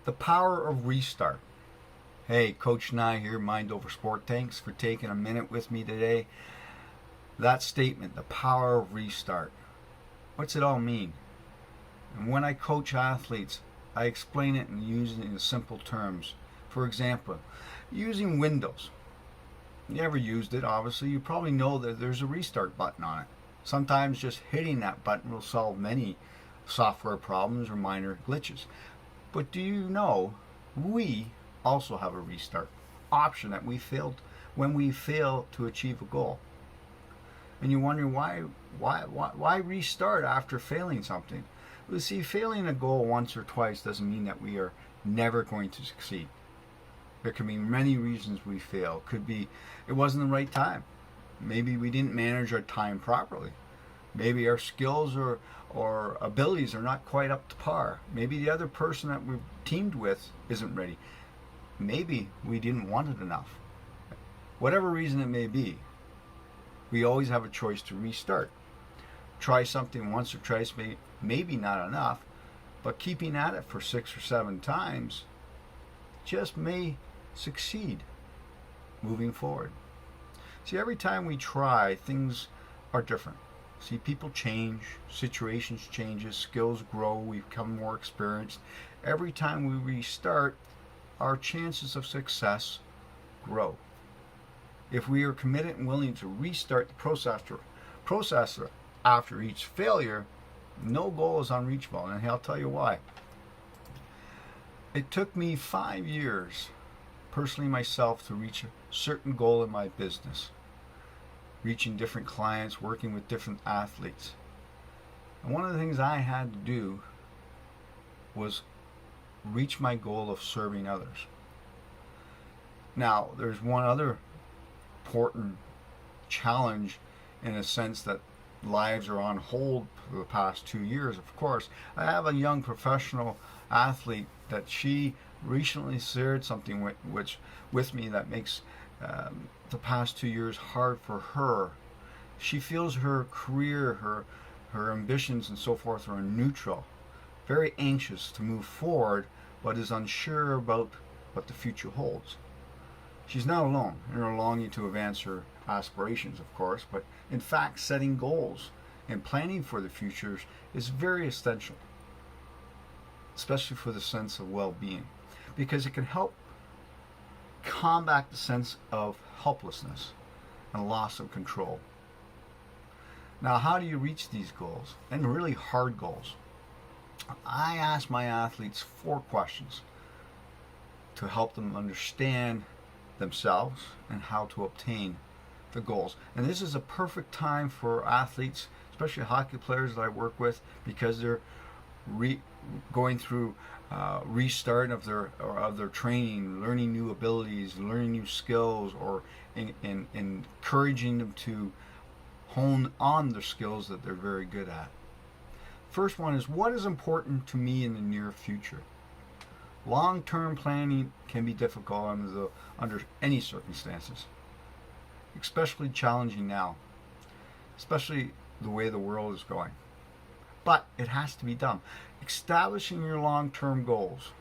The power of restart. Hey, Coach Nye here, Mind Over Sport. Thanks for taking a minute with me today. That statement, the power of restart. What's it all mean? And when I coach athletes, I explain it and use it in simple terms. For example, using Windows. You ever used it, obviously, you probably know that there's a restart button on it. Sometimes just hitting that button will solve many software problems or minor glitches. But do you know we also have a restart option that we failed when we fail to achieve a goal? And you're wondering why restart after failing something? Well, see, failing a goal once or twice doesn't mean that we are never going to succeed. There can be many reasons we fail. Could be it wasn't the right time. Maybe we didn't manage our time properly. Maybe our skills or abilities are not quite up to par. Maybe the other person that we've teamed with isn't ready. Maybe we didn't want it enough. Whatever reason it may be, we always have a choice to restart. Try something once or twice, maybe not enough, but keeping at it for 6 or 7 times just may succeed moving forward. See, every time we try, things are different. See, people change, situations changes, skills grow, we become more experienced. Every time we restart, our chances of success grow. If we are committed and willing to restart the process after each failure, no goal is unreachable, and I'll tell you why. It took me 5 years, personally myself, to reach a certain goal in my business. Reaching different clients, working with different athletes. And one of the things I had to do was reach my goal of serving others. Now, there's one other important challenge in a sense that lives are on hold for the past 2 years, of course. I have a young professional athlete that she recently shared something with me that makes the past 2 years hard for her. She feels her career, her ambitions and so forth are neutral, very anxious to move forward, but is unsure about what the future holds. She's not alone in her longing to advance her aspirations, of course, but in fact setting goals and planning for the future is very essential, especially for the sense of well-being, because it can help combat the sense of helplessness and loss of control. Now, how do you reach these goals, and really hard goals? I ask my athletes 4 questions to help them understand themselves and how to obtain the goals. And this is a perfect time for athletes, especially hockey players that I work with, because they're going through restart of their training, learning new abilities, learning new skills, or encouraging them to hone on their skills that they're very good at. First one is, what is important to me in the near future? Long-term planning can be difficult under any circumstances, especially challenging now, especially the way the world is going. But it has to be done. Establishing your long-term goals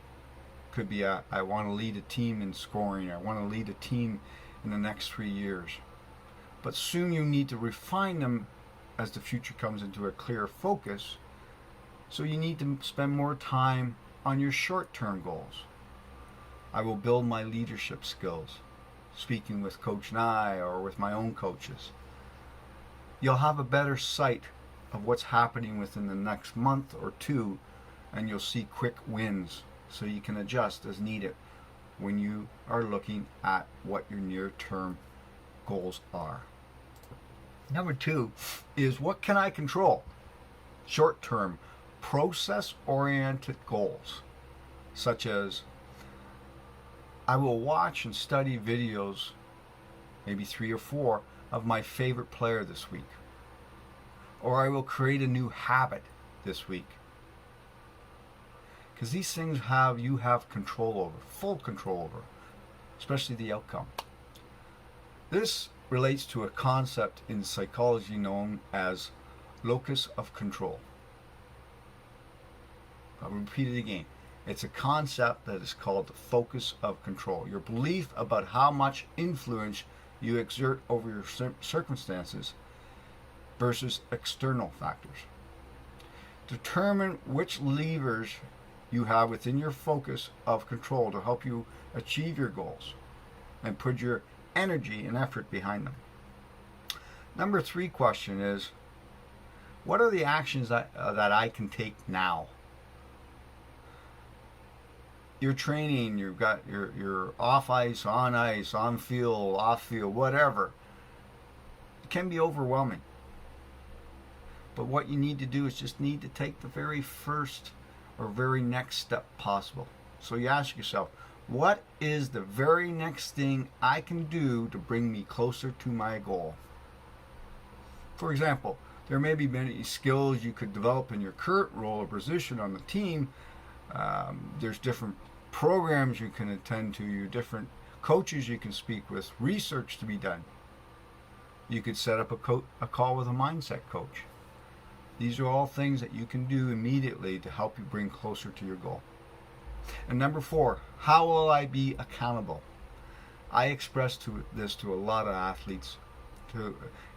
could be I want to lead a team in scoring, I want to lead a team in the next 3 years. But soon you need to refine them as the future comes into a clear focus. So you need to spend more time on your short-term goals. I will build my leadership skills, speaking with Coach Nye or with my own coaches. You'll have a better sight of what's happening within the next month or 2, and you'll see quick wins so you can adjust as needed when you are looking at what your near-term goals are. Number 2 is, what can I control? Short-term, process-oriented goals, such as I will watch and study videos, maybe 3 or 4, of my favorite player this week. Or I will create a new habit this week. Because these things you have control over, full control over, especially the outcome. This relates to a concept in psychology known as locus of control. I'll repeat it again. It's a concept that is called the focus of control. Your belief about how much influence you exert over your circumstances versus external factors. Determine which levers you have within your focus of control to help you achieve your goals and put your energy and effort behind them. Number 3 question is, what are the actions that I can take now? You're training, you've got your off ice, on field, off field, whatever. It can be overwhelming. But what you need to do is just need to take the very first or very next step possible. So you ask yourself, what is the very next thing I can do to bring me closer to my goal? For example, there may be many skills you could develop in your current role or position on the team. There's different programs you can attend to, your different coaches you can speak with, research to be done. You could set up a call with a mindset coach. These are all things that you can do immediately to help you bring closer to your goal. And number 4, how will I be accountable? I express this to a lot of athletes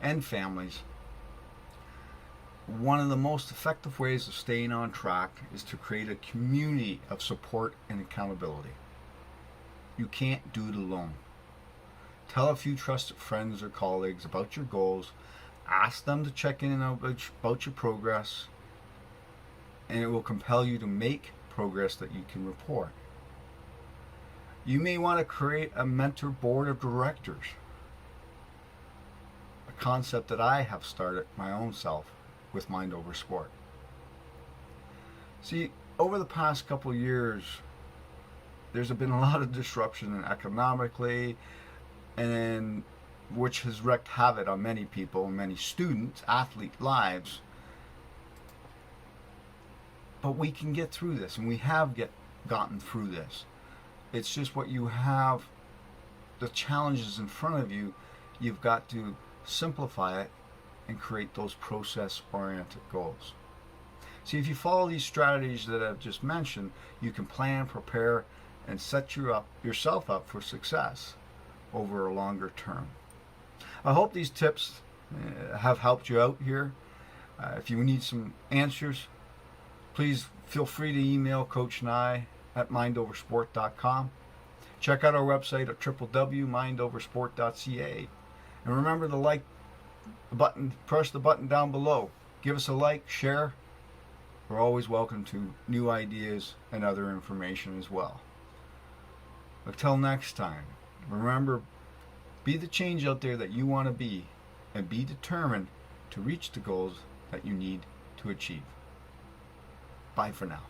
and families. One of the most effective ways of staying on track is to create a community of support and accountability. You can't do it alone. Tell a few trusted friends or colleagues about your goals. Ask them to check in about your progress, and it will compel you to make progress that you can report. You may want to create a mentor board of directors, a concept that I have started my own self with Mind Over Sport. See, over the past couple of years, there's been a lot of disruption economically, and which has wreaked havoc on many people, many students, athlete lives. But we can get through this, and we have gotten through this. It's just what you have, the challenges in front of you, you've got to simplify it and create those process-oriented goals. See, if you follow these strategies that I've just mentioned, you can plan, prepare, and set yourself up for success over a longer term. I hope these tips have helped you out here. If you need some answers, please feel free to email coachnye at mindoversport.com. Check out our website at www.mindoversport.ca. And remember to like the button, press the button down below. Give us a like, share. We're always welcome to new ideas and other information as well. Until next time, remember, be the change out there that you want to be, and be determined to reach the goals that you need to achieve. Bye for now.